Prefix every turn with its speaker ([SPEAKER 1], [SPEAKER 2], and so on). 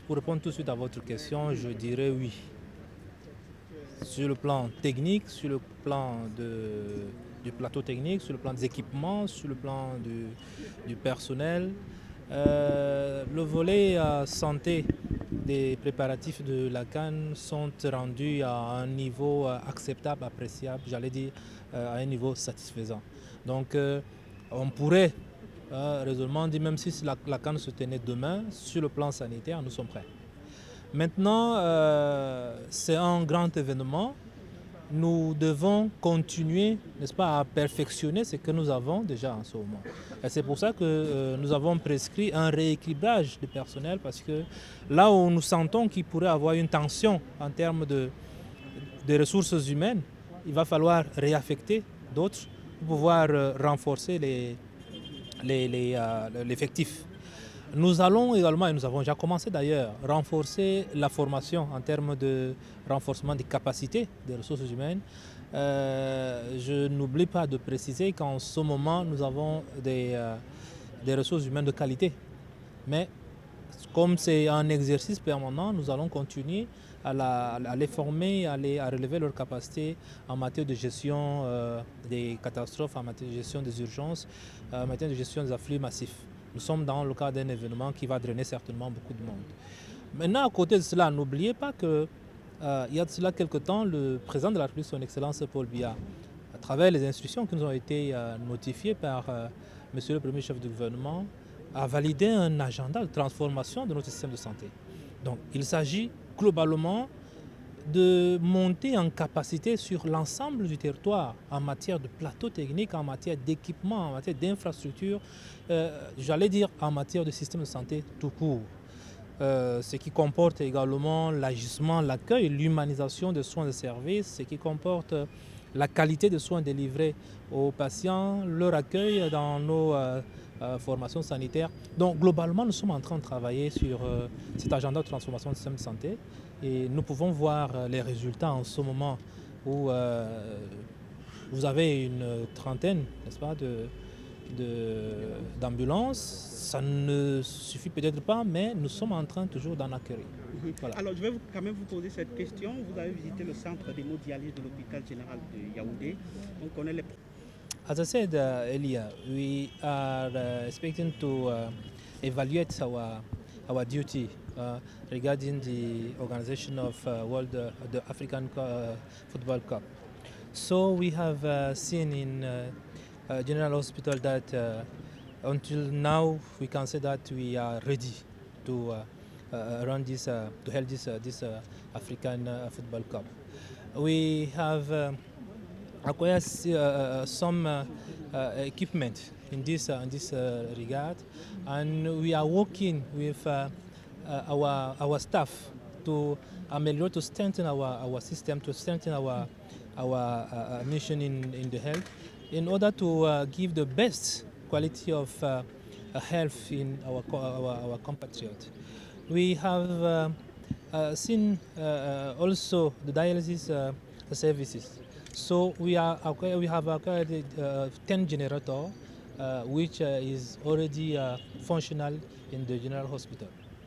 [SPEAKER 1] pour répondre tout de suite à votre question, je dirais oui. Sur le plan technique, sur le plan du plateau technique, sur le plan des équipements, sur le plan du personnel. Le volet santé des préparatifs de la CAN sont rendus à un niveau acceptable, appréciable, j'allais dire à un niveau satisfaisant. Donc on pourrait raisonnement dire, même si la CAN se tenait demain, sur le plan sanitaire, nous sommes prêts. Maintenant, c'est un grand événement. Nous devons continuer, n'est-ce pas, à perfectionner ce que nous avons déjà en ce moment. Et c'est pour ça que nous avons prescrit un rééquilibrage du personnel, parce que là où nous sentons qu'il pourrait y avoir une tension en termes de ressources humaines, il va falloir réaffecter d'autres pour pouvoir renforcer l'effectif. Nous allons également, et nous avons déjà commencé d'ailleurs, renforcer la formation en termes de renforcement des capacités des ressources humaines. Je n'oublie pas de préciser qu'en ce moment, nous avons des ressources humaines de qualité. Mais comme c'est un exercice permanent, nous allons continuer à les former, à relever leurs capacités en matière de gestion des catastrophes, en matière de gestion des urgences, en matière de gestion des afflux massifs. Nous sommes dans le cadre d'un événement qui va drainer certainement beaucoup de monde. Maintenant, à côté de cela, n'oubliez pas qu'il y a de cela quelque temps, le président de la République, son Excellence Paul Biya, à travers les instructions qui nous ont été notifiées par Monsieur le Premier chef du gouvernement, a validé un agenda de transformation de notre système de santé. Donc, il s'agit globalement de monter en capacité sur l'ensemble du territoire en matière de plateau technique, en matière d'équipement, en matière d'infrastructure, j'allais dire en matière de système de santé tout court. Ce qui comporte également l'agissement, l'accueil, l'humanisation des soins et services, ce qui comporte la qualité des soins délivrés aux patients, leur accueil dans nos formations sanitaires. Donc globalement, nous sommes en train de travailler sur cet agenda de transformation du système de santé et nous pouvons voir les résultats en ce moment où vous avez une trentaine, n'est-ce pas, d'ambulances. Ça ne suffit peut-être pas, mais nous sommes en train toujours d'en acquérir.
[SPEAKER 2] Voilà. Alors je vais quand même vous poser cette question. Vous avez visité le centre d'hémodialyse de l'hôpital général de Yaoundé. On connaît les...
[SPEAKER 1] As I said earlier, we are expecting to evaluate our duty regarding the organization of the African Football Cup. So we have seen in General Hospital that until now we can say that we are ready to run this, to hold this African Football Cup. We have acquired some equipment in this regard, and we are working with our staff to ameliorate, to strengthen our system, to strengthen our mission in the health, in order to give the best quality of health in our compatriots. We have seen also the dialysis services. So we have acquired 10 generators, which is already functional in the general hospital.